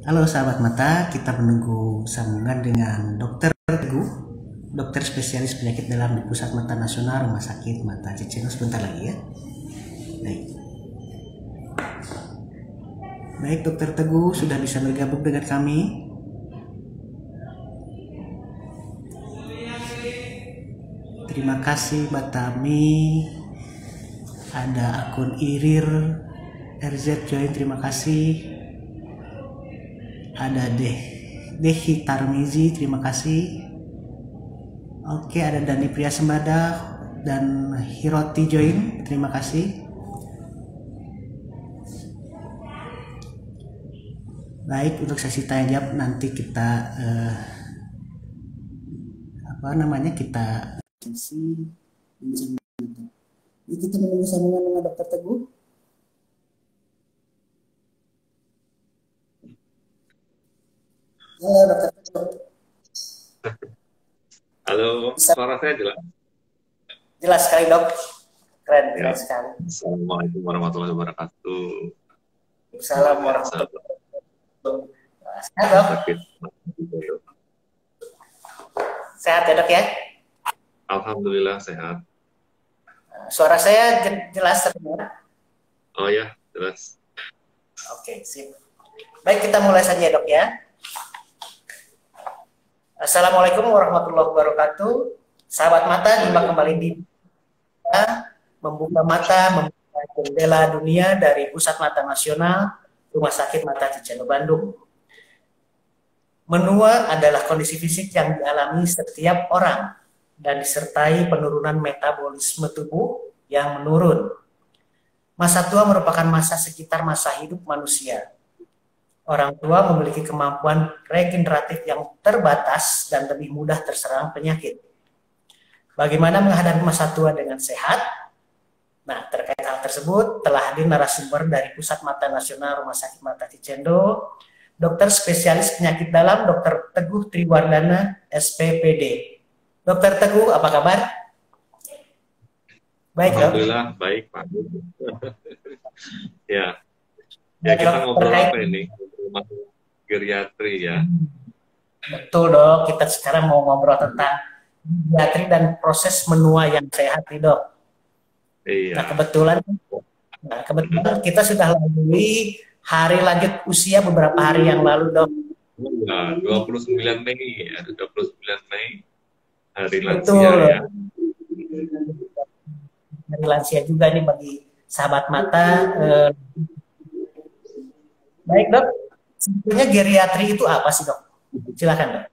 Halo sahabat mata, kita menunggu sambungan dengan Dokter Teguh, dokter spesialis penyakit dalam di Pusat Mata Nasional Rumah Sakit Mata Cicendo sebentar lagi ya. Baik. Baik, Dokter Teguh sudah bisa bergabung dengan kami. Terima kasih Mbak Tami. Ada akun Irir RZ join, terima kasih. Ada Dehi Tarmizi, terima kasih. Oke, ada Dani Pria Sembada dan Hiroti join, terima kasih. Baik, untuk sesi tanya jawab nanti kita kita sesi bincang. Jadi kita menunggu sambungan dengan Dokter Teguh. Halo Dokter Teguh. Halo, suara saya jelas? Jelas sekali dok, keren sekali. Assalamualaikum warahmatullahi wabarakatuh. Assalamualaikum warahmatullahi wabarakatuh. Sehat ya dok ya? Alhamdulillah sehat. Suara saya jelas terdengar? Oh ya, jelas. Oke, sip. Baik, kita mulai saja dok ya. Assalamualaikum warahmatullahi wabarakatuh. Sahabat mata, jumpa kembali di membuka mata, membuka jendela dunia dari Pusat Mata Nasional Rumah Sakit Mata Cicendo Bandung. Menua adalah kondisi fisik yang dialami setiap orang dan disertai penurunan metabolisme tubuh yang menurun. Masa tua merupakan masa sekitar masa hidup manusia. Orang tua memiliki kemampuan regeneratif yang terbatas dan lebih mudah terserang penyakit. Bagaimana menghadapi masa tua dengan sehat? Nah, terkait hal tersebut telah hadir narasumber dari Pusat Mata Nasional Rumah Sakit Mata Cicendo, dokter spesialis penyakit dalam Dr. Teguh Triwardana, SPPD. Dr. Teguh, apa kabar? Baik, alhamdulillah, baik Pak. Ya, kita ngobrol apa ini? Geriatri ya. Betul dok, kita sekarang mau ngobrol tentang geriatri dan proses menua yang sehat nih dok. Iya. Nah kebetulan kita sudah lalui hari lanjut usia beberapa hari yang lalu dok. Ya, 29 Mei ya, 29 Mei hari lansia. Betul, ya. Hari lansia juga nih bagi sahabat mata. Baik dok, sebetulnya geriatri itu apa sih dok? Silakan dok.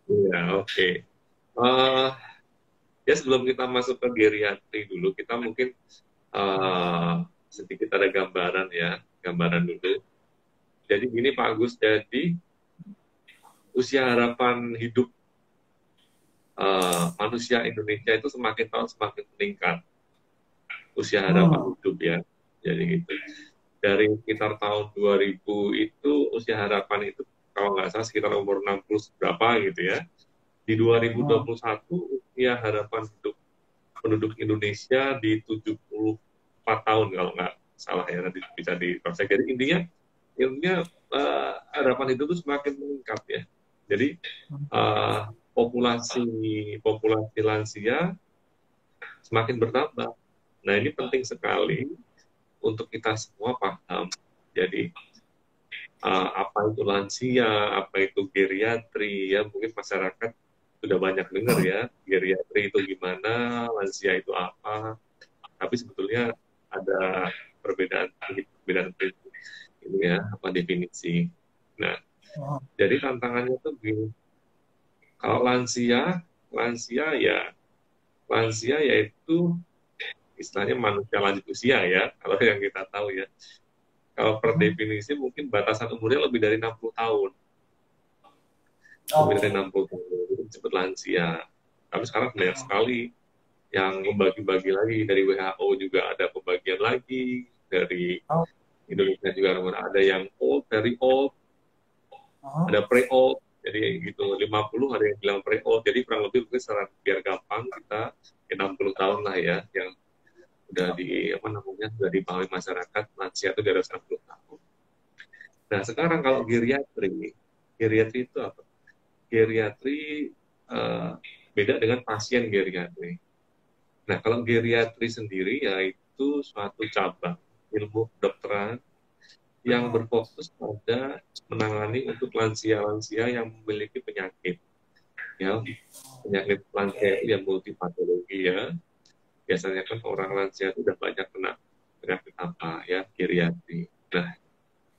Ya, oke. Ya sebelum kita masuk ke geriatri dulu, kita mungkin sedikit ada gambaran dulu. Jadi gini Pak Agus, jadi usia harapan hidup manusia Indonesia itu semakin tahun semakin meningkat. Usia harapan hidup ya, jadi gitu. Dari sekitar tahun 2000 itu usia harapan itu kalau nggak salah sekitar umur 60 berapa gitu ya. Di 2021 usia harapan hidup penduduk Indonesia di 74 tahun kalau nggak salah ya, nanti bisa diproses. Jadi intinya harapan hidup itu semakin meningkat ya. Jadi populasi lansia semakin bertambah. Nah ini penting sekali untuk kita semua paham. Jadi apa itu lansia, apa itu geriatri ya, mungkin masyarakat sudah banyak dengar ya geriatri itu gimana, lansia itu apa. Tapi sebetulnya ada perbedaan ini ya, apa definisi. Nah, jadi tantangannya tuh begini. Kalau lansia yaitu istilahnya manusia lanjut usia ya, kalau yang kita tahu ya. Kalau per definisi mungkin batasan umurnya lebih dari 60 tahun. Lebih dari 60 tahun, itu disebut lansia. Tapi sekarang banyak sekali yang membagi-bagi lagi, dari WHO juga ada pembagian lagi, dari Indonesia juga ada yang old, very old, ada pre-old, jadi gitu 50 ada yang bilang pre-old, jadi kurang lebih mungkin biar gampang kita 60 tahun lah ya, yang udah dipahami masyarakat lansia itu di atas 60 tahun. Nah, sekarang kalau geriatri, geriatri itu apa? Geriatri beda dengan pasien geriatri. Nah, kalau geriatri sendiri yaitu suatu cabang ilmu kedokteran yang berfokus pada menangani untuk lansia-lansia yang memiliki penyakit. Ya, penyakit lansia itu yang multipatologi ya. Biasanya kan orang lansia itu udah banyak kena penyakit apa ya, geriatri. Nah,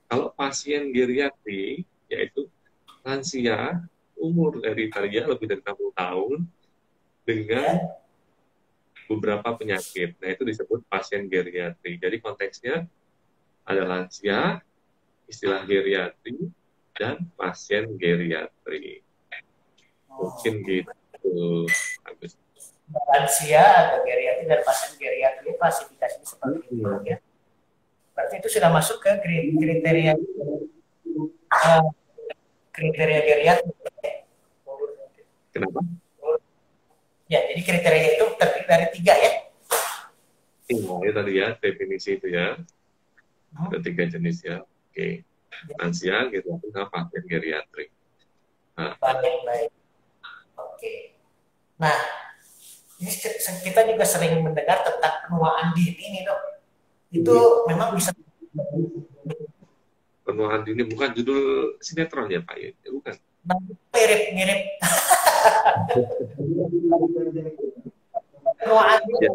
kalau pasien geriatri yaitu lansia umur dari tadinya lebih dari 60 tahun dengan beberapa penyakit. Nah, itu disebut pasien geriatri. Jadi konteksnya ada lansia, istilah geriatri, dan pasien geriatri. Mungkin gitu, Agus. Lansia atau geriatri dan pasien geriatri klasifikasinya seperti itu ya. Berarti itu sudah masuk ke kriteria kriteria geriatri. Kenapa? Ya, jadi kriteria itu terdiri dari 3 ya. Iya, itu tadi ya, definisi itu ya. Ada 3 jenis ya. Oke. Lansia, geriatri, sama pasien geriatri. Nah. Baik. Oke. Nah, ini kita juga sering mendengar tentang penuaan dini nih, Dok. Itu memang bisa penuaan dini bukan judul sinetron ya Pak ya? Bukan. Mirip. Penuaan dini.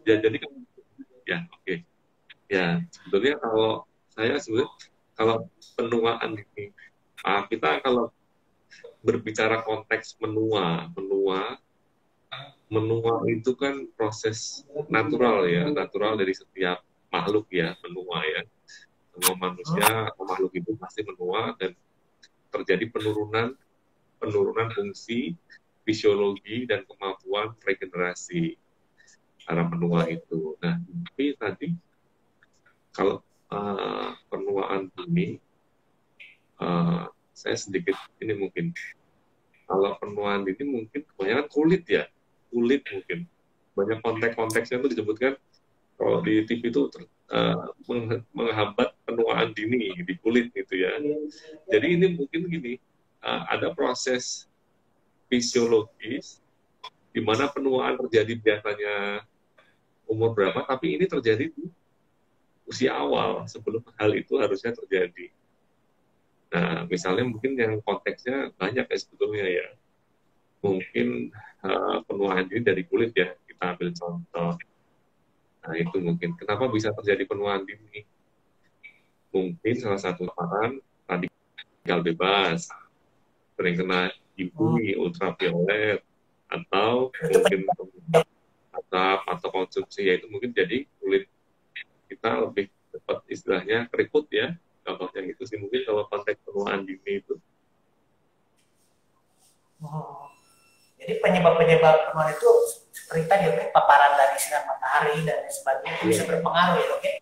Ya, jadi kan ya oke. Ya, sebetulnya kalau saya kalau penuaan ini kita kalau berbicara konteks menua itu kan proses natural ya, natural dari setiap makhluk ya, menua ya. Semua manusia atau makhluk itu pasti menua dan terjadi penurunan fungsi fisiologi dan kemampuan regenerasi cara menua itu. Nah, tapi tadi kalau penuaan dini saya sedikit ini mungkin kalau penuaan dini mungkin kebanyakan kulit mungkin banyak konteks-konteksnya itu disebutkan kalau di TV itu menghambat penuaan dini di kulit gitu ya. Jadi ini mungkin gini, ada proses fisiologis di mana penuaan terjadi biasanya umur berapa, tapi ini terjadi di usia awal sebelum hal itu harusnya terjadi. Nah, misalnya mungkin yang konteksnya banyak ya sebetulnya ya. Mungkin penuaan dini dari kulit ya, kita ambil contoh. Nah, itu mungkin. Kenapa bisa terjadi penuaan dini? Mungkin salah satu paparan radikal bebas, sering kena UV, ultraviolet, atau mungkin asap atau konsumsi, yaitu mungkin jadi kulit kita lebih cepat istilahnya keriput ya. Contohnya itu sih mungkin kalau konteks penuaan dini itu. Jadi penyebab-penyebab penuaan itu seperti tadi paparan dari sinar matahari dan sebagainya bisa berpengaruh ya dok ya?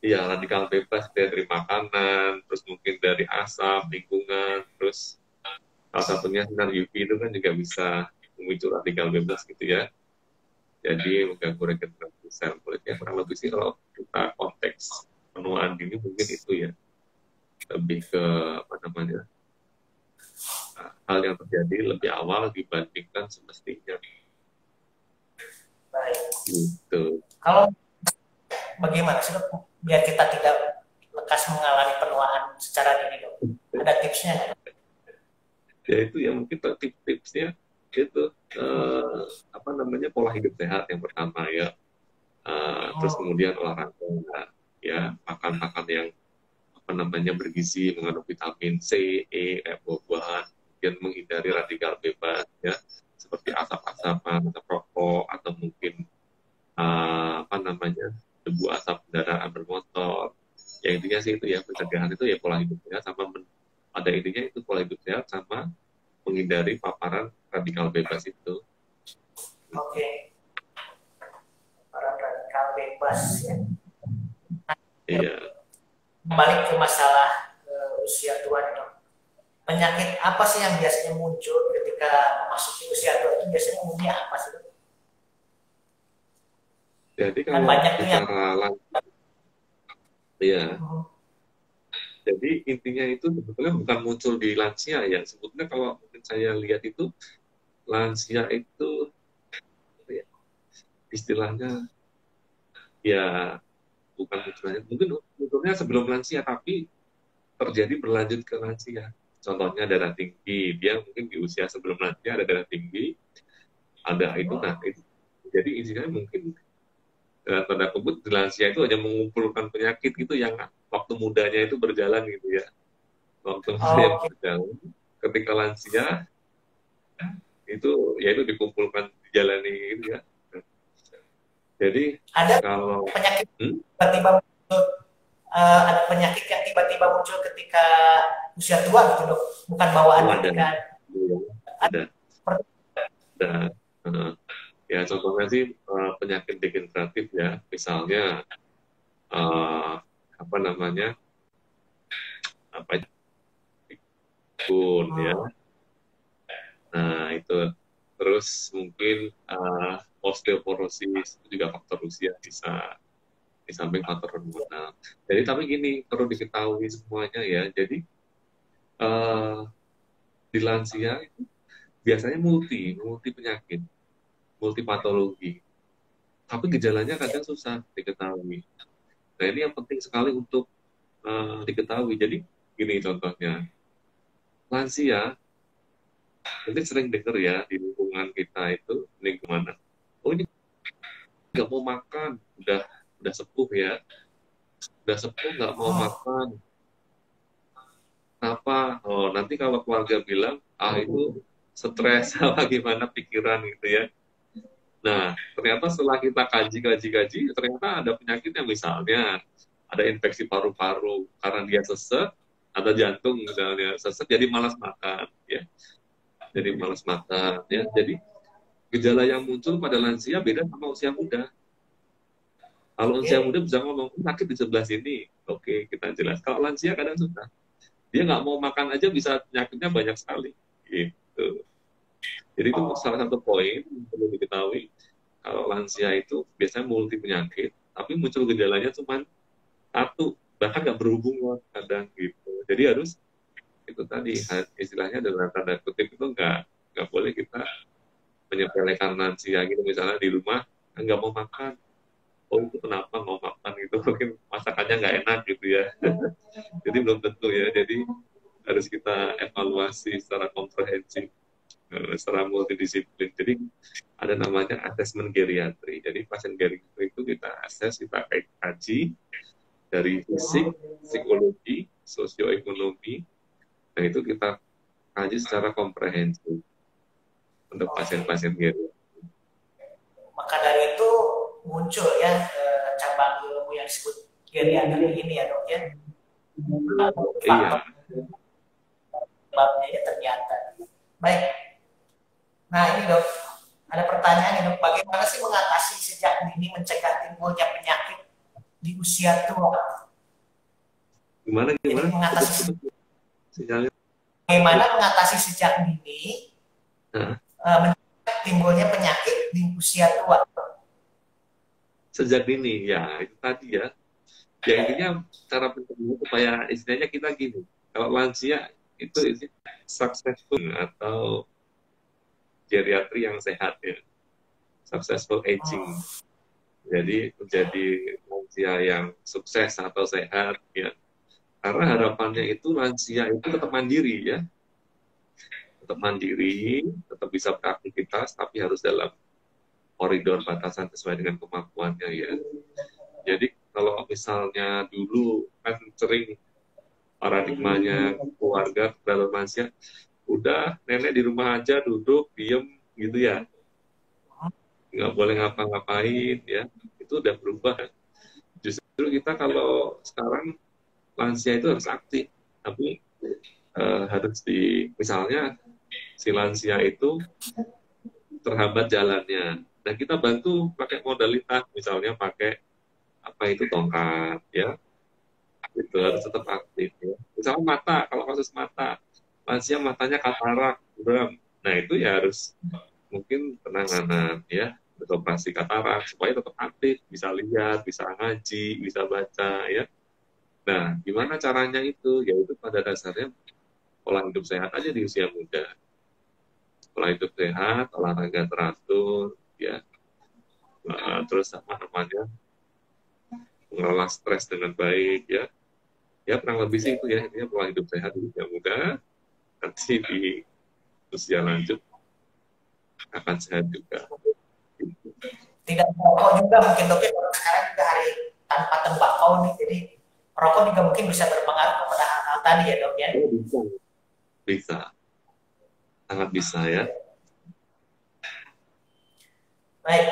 Iya, radikal bebas dari makanan, terus mungkin dari asap, lingkungan, terus salah satunya sinar UV itu kan juga bisa memicu radikal bebas gitu ya. Jadi mengganggu regenerasi sel kulitnya. Kurang lebih sih kalau kita konteks penuaan dini mungkin itu ya. Lebih ke apa namanya, hal yang terjadi lebih awal dibandingkan semestinya. Baik. Gitu. Kalau bagaimana sih dok biar kita tidak lekas mengalami penuaan secara dini dok? Ada tipsnya nggak? Ya itu ya mungkin tips-tipsnya itu apa namanya pola hidup sehat yang pertama ya. Terus kemudian olahraga ya, makan yang apa namanya bergizi, mengandung vitamin C, E, buah-buahan, kemudian menghindari radikal bebas ya, seperti asap-asapan atau rokok atau mungkin apa namanya debu asap kendaraan bermotor. Ya intinya sih itu ya, pencegahan itu ya pola hidup sehat sama pada intinya itu pola hidup sehat sama menghindari paparan radikal bebas itu. Oke. Paparan radikal bebas ya. Iya. Balik ke masalah usia tua nih dok. Penyakit apa sih yang biasanya muncul ketika memasuki usia tua itu biasanya umumnya apa sih dok? Jadi kalau banyak bicara Jadi intinya itu sebetulnya bukan muncul di lansia ya. Sebetulnya kalau mungkin saya lihat itu lansia itu ya, istilahnya ya bukan munculnya, mungkin munculnya sebelum lansia tapi terjadi berlanjut ke lansia. Contohnya darah tinggi, dia mungkin di usia sebelum lansia ada darah tinggi, ada itu, nah itu. Jadi isinya mungkin tanda kutip di lansia itu hanya mengumpulkan penyakit gitu yang waktu mudanya itu berjalan gitu ya. Waktu mudanya Oke. berjalan, ketika lansia itu ya itu dikumpulkan dijalani gitu ya. Jadi Ada kalau penyakit hmm? tiba-tiba muncul, ada penyakit yang tiba-tiba muncul ketika usia tua gitu dok, bukan bawaan Oh, ada, ketika ada, ada. Ya contohnya sih penyakit degeneratif ya, misalnya apa namanya, apa pun ya. Nah itu terus mungkin osteoporosis itu juga faktor usia bisa di samping faktor hormonal. Jadi tapi gini perlu diketahui semuanya ya. Jadi di lansia itu biasanya multi penyakit, multi patologi. Tapi gejalanya kadang susah diketahui. Nah ini yang penting sekali untuk diketahui. Jadi gini contohnya, lansia mungkin sering dengar ya di lingkungan kita itu lingkungan, oh ini nggak mau makan, udah sepuh ya, udah sepuh nggak mau makan. Apa? Oh nanti kalau keluarga bilang, itu stres apa gimana pikiran gitu ya. Nah ternyata setelah kita kaji, ternyata ada penyakit yang misalnya ada infeksi paru-paru karena dia sesek, atau jantung misalnya sesek jadi malas makan ya, jadi malas makan ya. Jadi gejala yang muncul pada lansia beda sama usia muda. Kalau usia muda bisa ngomong sakit di sebelah sini, oke kita jelas. Kalau lansia kadang susah, dia nggak mau makan aja bisa penyakitnya banyak sekali gitu. Jadi itu salah satu poin yang perlu diketahui. Kalau lansia itu biasanya multi penyakit, tapi muncul gejalanya cuma satu, bahkan nggak berhubungan kadang gitu. Jadi harus itu tadi istilahnya dalam tanda kutip itu nggak boleh kita menyepelekan lansia gitu, misalnya di rumah nggak mau makan, oh itu kenapa mau makan gitu, mungkin masakannya nggak enak gitu ya. Jadi belum tentu ya. Jadi harus kita evaluasi secara komprehensif, secara multidisiplin. Jadi ada namanya asesmen geriatri. Jadi pasien geriatri itu kita akses, kita kaji dari fisik, psikologi, sosioekonomi. Nah itu kita kaji secara komprehensif untuk pasien-pasien geriatri. Maka dari itu muncul ya cabang ilmu yang disebut geriatri ini ya dok ya. Iya. Sebabnya ya ternyata. Baik. Nah ini dok, ada pertanyaan nih dok, bagaimana sih mengatasi sejak dini mencegah timbulnya penyakit di usia tua? Gimana? Jadi mengatasi bagaimana mengatasi sejak dini mencegah timbulnya penyakit di usia tua? Sejak dini ya itu tadi ya. Ya intinya cara pencegahan supaya istilahnya kita gini. Kalau lansia itu successful atau geriatri yang sehat ya, successful aging. Jadi menjadi lansia yang sukses atau sehat ya. Karena harapannya itu lansia itu tetap mandiri ya, tetap mandiri, tetap bisa beraktivitas, tapi harus dalam koridor batasan sesuai dengan kemampuannya ya. Jadi kalau misalnya dulu kan sering paradigmanya keluarga dalam lansia, udah nenek di rumah aja duduk diem gitu ya, nggak boleh ngapa-ngapain ya, itu udah berubah. Justru kita kalau sekarang lansia itu harus aktif, tapi harus misalnya si lansia itu terhambat jalannya, nah kita bantu pakai modalitas, misalnya pakai apa itu tongkat ya, itu harus tetap aktif ya. Misalnya mata, kalau kasus mata, lansia matanya katarak, buram, nah itu ya harus mungkin penanganan ya, operasi katarak supaya tetap aktif, bisa lihat, bisa ngaji, bisa baca ya. Nah, gimana caranya itu? Yaitu pada dasarnya pola hidup sehat aja di usia muda. Pola hidup sehat, olahraga teratur, ya. Terus apa namanya? Mengelola stres dengan baik, ya. Ya, kurang lebih sih itu ya. Intinya pola hidup sehat di usia muda. Nanti di usia lanjut akan sehat juga. Tidak merokok juga mungkin dok ya, sekarang juga hari tanpa tembakau nih, jadi rokok juga mungkin bisa berpengaruh kepada hal-hal tadi ya dok ya. Oh, bisa. Bisa. Sangat bisa ya. Baik,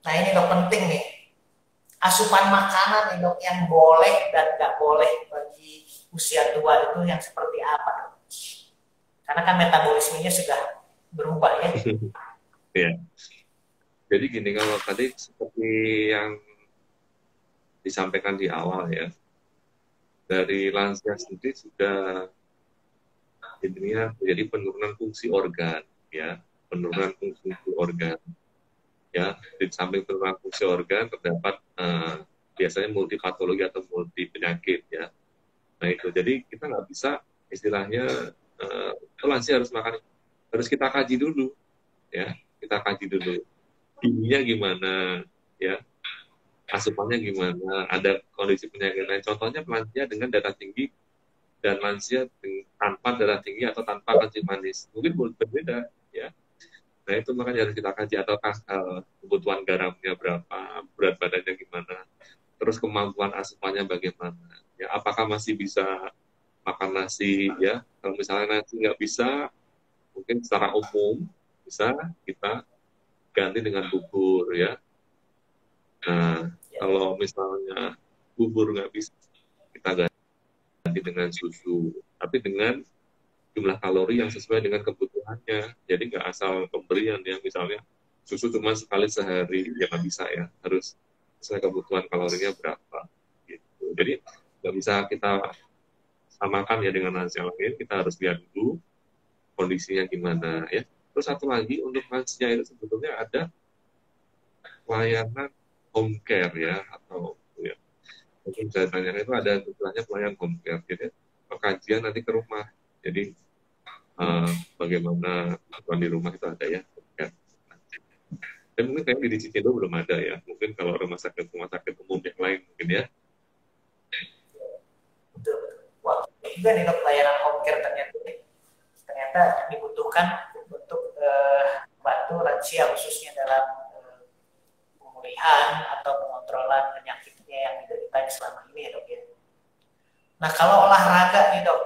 nah ini dok penting nih, asupan makanan nih dok yang boleh dan nggak boleh bagi usia tua itu yang seperti apa dok? Karena kan metabolismenya sudah berubah ya. Ya. Jadi gini, kalau tadi seperti yang disampaikan di awal ya, dari lansia sendiri sudah intinya menjadi penurunan fungsi organ, ya, penurunan fungsi organ, ya. Di samping penurunan fungsi organ terdapat biasanya multipatologi atau multi penyakit, ya. Nah itu, jadi kita nggak bisa istilahnya lansia harus makan, harus kita kaji dulu, ya, kita kaji dulu, gizinya gimana, ya, asupannya gimana, ada kondisi penyakit lain, contohnya lansia dengan darah tinggi dan lansia tanpa darah tinggi atau tanpa kencing manis mungkin berbeda ya. Nah itu makanya harus kita kaji, ataukah kebutuhan garamnya berapa, berat badannya gimana, terus kemampuan asupannya bagaimana, ya apakah masih bisa makan nasi, ya kalau misalnya nasi nggak bisa, mungkin secara umum bisa kita ganti dengan bubur ya. Nah kalau misalnya bubur nggak bisa, kita ganti dengan susu, tapi dengan jumlah kalori yang sesuai dengan kebutuhannya. Jadi nggak asal pemberian ya, misalnya susu cuma sekali sehari, ya nggak bisa ya, harus sesuai kebutuhan kalorinya berapa. Gitu. Jadi nggak bisa kita samakan ya dengan lansia lain, kita harus lihat dulu kondisinya gimana ya. Terus satu lagi, untuk lansia itu sebetulnya ada pelayanan home care ya, atau ya, mungkin saya tanya itu ada istilahnya pelayanan home care, jadi pengkajian nanti ke rumah. Jadi bagaimana di rumah itu ada ya. Dan mungkin kayaknya di Cicendo belum ada ya. Mungkin kalau rumah sakit umum yang lain mungkin ya. Betul. Wah, juga nih dok, pelayanan home care ternyata dibutuhkan untuk bantu lansia khususnya dalam pemulihan atau pengontrolan penyakitnya yang diderita selama ini ya dok ya. Nah kalau olahraga nih dok,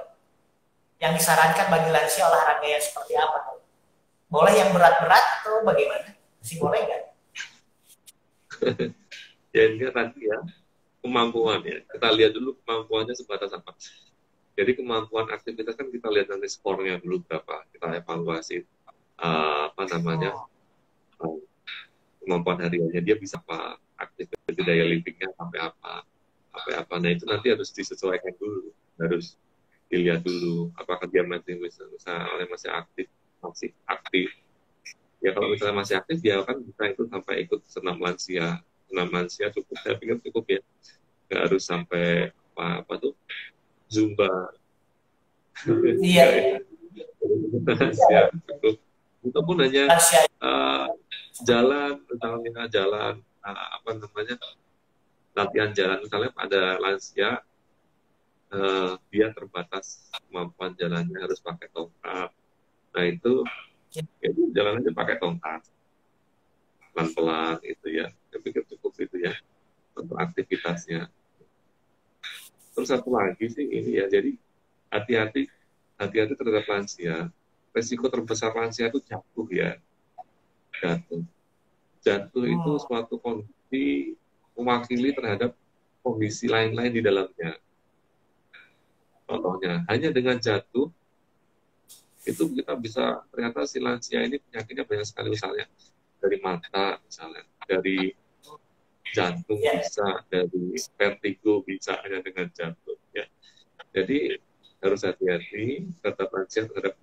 yang disarankan bagi lansia olahraga yang seperti apa dok? Boleh yang berat-berat atau bagaimana? Masih boleh nggak? Ya ini tadi ya, kemampuan ya. Kita lihat dulu kemampuannya sebatas apa. Jadi kemampuan aktivitas kan kita lihat nanti skornya dulu berapa. Kita evaluasi kemampuan hariannya dia bisa apa, aktivitas daya livingnya sampai apa. Nah itu nanti harus disesuaikan dulu, harus dilihat dulu apakah dia masih aktif. Ya kalau misalnya masih aktif, dia kan bisa itu sampai ikut senam lansia cukup, saya pikir cukup ya, nggak harus sampai apa tuh zumba. Iya. Ya cukup, itu pun hanya jalan, misalnya jalan latihan jalan, misalnya pada lansia dia terbatas kemampuan jalannya, harus pakai tongkat. Nah itu ya, jalan aja pakai tongkat pelan-pelan itu ya. Saya pikir cukup itu ya untuk aktivitasnya. Terus satu lagi sih ini ya, jadi hati-hati terhadap lansia. Resiko terbesar lansia itu jatuh ya. Jatuh itu suatu kondisi mewakili terhadap kondisi lain-lain di dalamnya. Contohnya, hanya dengan jatuh itu kita bisa, ternyata si lansia ini penyakitnya banyak sekali, misalnya dari mata, misalnya dari jantung bisa, dari vertigo bisa hanya dengan jatuh ya. Jadi harus hati-hati terhadap lansia, terhadap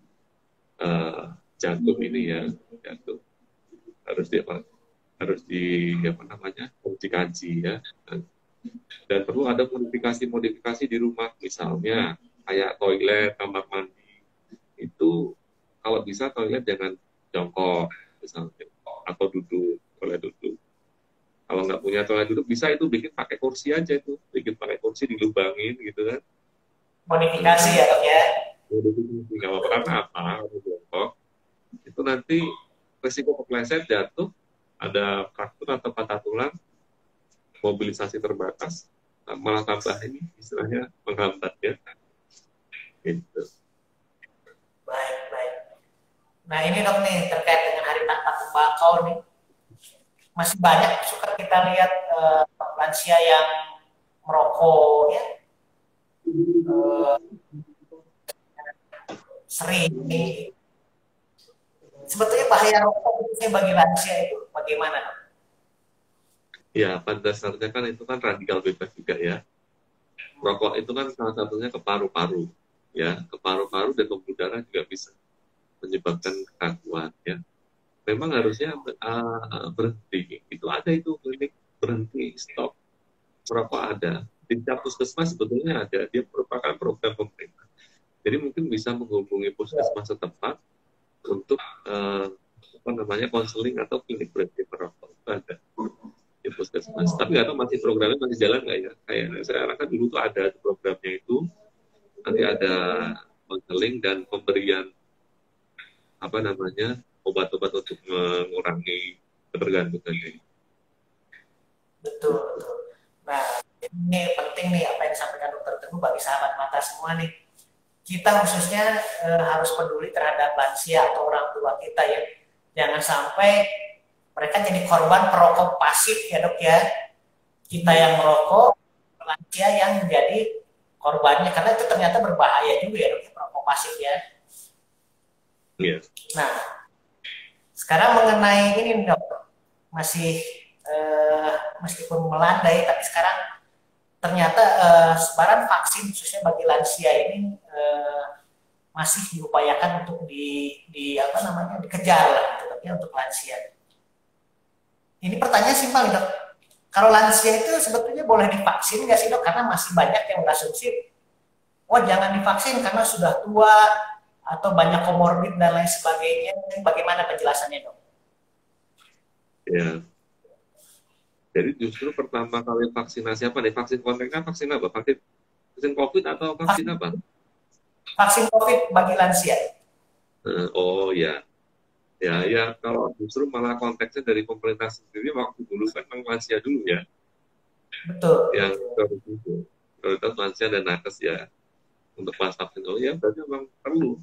jantung ini ya, jantung harus dikaji ya. Dan perlu ada modifikasi di rumah, misalnya kayak toilet, kamar mandi. Itu kalau bisa toilet jangan jongkok, misalnya, atau duduk, toilet duduk. Kalau nggak punya toilet duduk, bisa itu bikin pakai kursi aja itu. Bikin pakai kursi dilubangin gitu kan. Modifikasi ya dok ya. Modifikasi, nggak apa-apa, karena apa? Kalau jongkok, itu nanti resiko kepleset, jatuh, ada fraktur atau patah tulang, mobilisasi terbatas, malah tambah ini istilahnya menghambat ya. Gitu. Baik, baik. Nah ini dok nih terkait dengan hari tanpa tembakau nih, masih banyak suka kita lihat lansia yang merokok ya, sering. Sebetulnya bahaya rokok khususnya bagi lansia itu bagaimana dok? Ya, pada dasarnya kan itu kan radikal bebas juga ya. Rokok itu kan salah satunya ke paru-paru, ya, ke paru-paru dan pembuluh darah juga bisa menyebabkan kekakuan ya. Memang harusnya berhenti. Itu ada itu klinik berhenti stop merokok ada. Di tiap puskesmas sebetulnya ada. Dia merupakan program pemerintah. Jadi mungkin bisa menghubungi puskesmas setempat untuk konseling atau klinik berhenti merokok. Itu ada di puskesmas. Tapi nggak tahu masih programnya masih jalan nggak ya? Kayak saya rasa dulu tuh ada programnya itu. Nanti ada konseling dan pemberian obat-obat untuk mengurangi ketergantungan ini. Betul, betul. Nah, ini penting nih apa yang disampaikan dokter Teguh bagi sahabat mata semua nih. Kita khususnya harus peduli terhadap lansia atau orang tua kita ya. Jangan sampai mereka jadi korban perokok pasif ya dok ya. Kita yang merokok, lansia yang menjadi korbannya, karena itu ternyata berbahaya juga ya dok ya, perokok pasif ya. Iya. Nah, sekarang mengenai ini dok, masih meskipun melandai, tapi sekarang ternyata sebaran vaksin khususnya bagi lansia ini masih diupayakan untuk dikejar lah, gitu, ya, untuk lansia. Ini pertanyaan simpel nih dok, kalau lansia itu sebetulnya boleh divaksin nggak sih dok? Karena masih banyak yang berasumsi, wah jangan divaksin karena sudah tua atau banyak komorbid dan lain sebagainya. Bagaimana penjelasannya dok? Ya. Jadi justru pertama kali vaksinasi apa nih? Vaksin kontaknya vaksin apa? Vaksin COVID atau vaksin apa? Vaksin COVID bagi lansia. Oh ya. Ya, kalau justru malah konteksnya dari pemerintah sendiri waktu dulu kan lansia dulu ya. Betul. Yang prioritas lansia dan nakes ya. Untuk pas vaksin ya berarti memang perlu.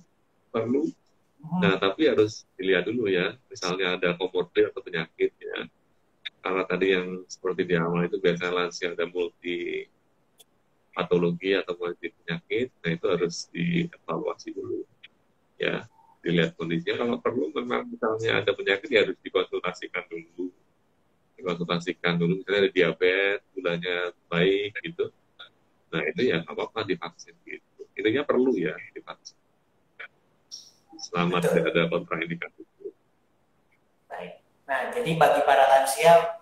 Nah, tapi harus dilihat dulu ya. Misalnya ada komorbid atau penyakit ya. Karena tadi yang seperti di awal itu biasanya lansia ada multi patologi atau multi penyakit, nah itu harus dievaluasi dulu ya, dilihat kondisinya. Kalau perlu memang misalnya ada penyakit ya harus dikonsultasikan dulu misalnya ada diabetes, gulanya baik gitu, nah itu ya apa-apa divaksin gitu. Intinya perlu ya divaksin selama tidak ada kontraindikasi. Baik. Nah, jadi bagi para lansia,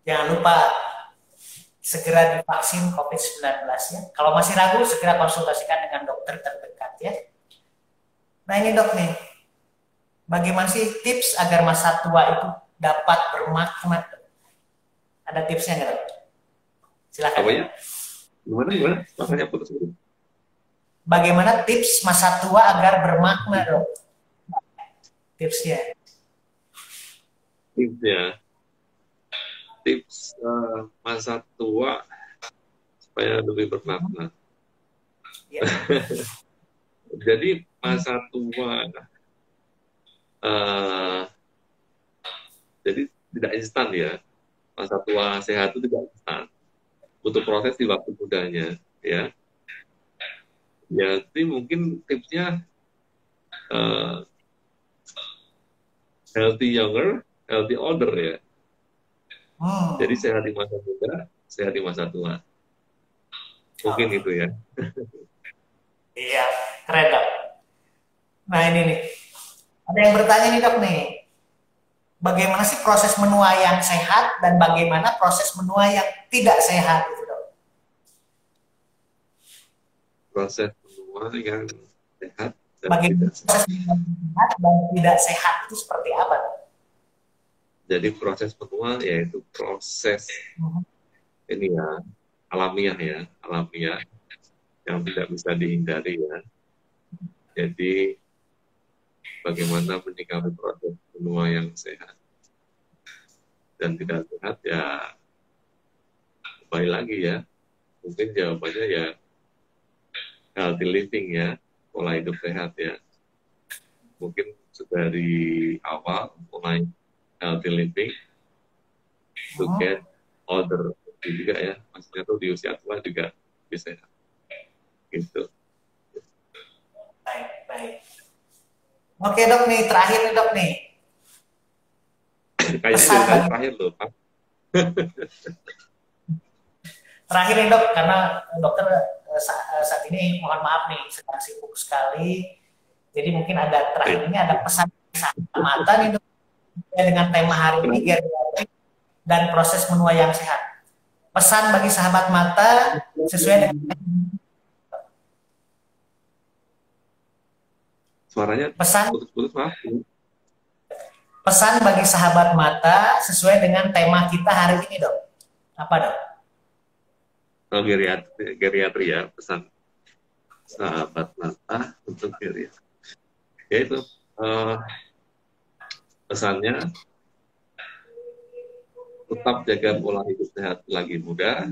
jangan lupa segera divaksin COVID-19 ya. Kalau masih ragu, segera konsultasikan dengan dokter terdekat ya. Nah ini dok nih, bagaimana sih tips agar masa tua itu dapat bermakna? Ada tipsnya nggak dok? Silakan. Apa ya? Gimana? Makanya putus. Bagaimana tips masa tua agar bermakna dok? Tipsnya. Tips masa tua supaya lebih bermakna. Ya. Jadi masa tua jadi tidak instan ya. Masa tua sehat itu tidak instan. Butuh proses di waktu mudanya ya. Jadi mungkin tipsnya healthy younger, healthy older ya. Jadi sehat di masa muda, sehat di masa tua. Mungkin itu ya. Iya, keren dok. Nah ini nih, ada yang bertanya nih dok nih. bagaimana sih proses menua yang sehat dan bagaimana proses menua yang tidak sehat itu, Dok? Proses menua yang sehat dan Bagaimana tidak sehat. proses menua yang sehat dan tidak sehat itu seperti apa, Dok? Jadi proses menua yaitu proses ini ya, alamiah yang tidak bisa dihindari ya. Jadi bagaimana menyikapi proses menua yang sehat dan tidak sehat ya, kembali lagi ya, mungkin jawabannya ya healthy living ya, pola hidup sehat ya. Mungkin dari awal mulai healthy living to get older juga ya, maksudnya tuh di usia tua juga bisa gitu. Baik. Oke, Dok, nih terakhir nih, Dok, nih. Kayaknya dari terakhir loh, Pak. Terakhir nih, Dok, karena dokter saat ini mohon maaf nih sedang sibuk sekali. Jadi mungkin ada terakhir ini ada pesan mata nih, Dok, dengan tema hari ini geriatrik dan proses menua yang sehat. Pesan bagi sahabat mata sesuai dengan suaranya putus-putus, maaf. Pesan bagi sahabat mata sesuai dengan tema kita hari ini, Dok. Apa, Dok? Oh, geriatri ya, pesan sahabat mata untuk geriatri. Yaitu pesannya tetap jaga pola hidup sehat lagi muda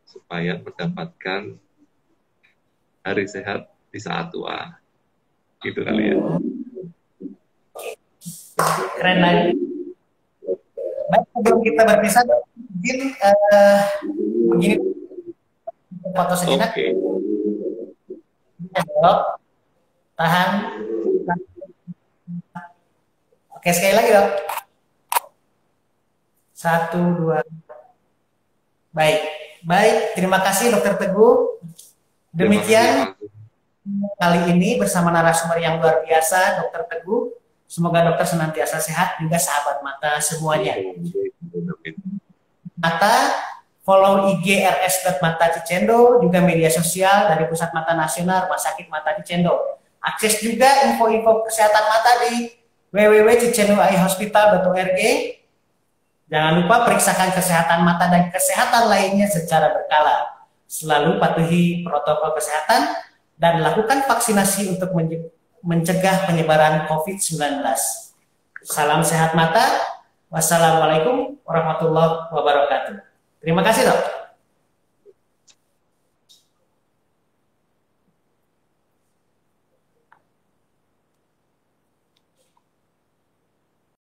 supaya mendapatkan hari sehat di saat tua. Gitu kali ya. Keren lagi. Baik, sebelum kita berpisah, mungkin begini foto sejenak. Oke. Dok, tahan. Oke, sekali lagi, Dok. 1, 2. Baik. Terima kasih, Dokter Teguh. Demikian kali ini bersama narasumber yang luar biasa, Dokter Teguh. Semoga dokter senantiasa sehat, juga sahabat mata semuanya. Mata, follow IG rs.mata Cicendo, juga media sosial dari Pusat Mata Nasional Rumah Sakit Mata Cicendo. Akses juga info-info kesehatan mata di www.cicendoeyehospital.org. Jangan lupa periksakan kesehatan mata dan kesehatan lainnya secara berkala. Selalu patuhi protokol kesehatan dan lakukan vaksinasi untuk mencegah penyebaran COVID-19. Salam sehat mata. Wassalamualaikum warahmatullahi wabarakatuh. Terima kasih, Dok.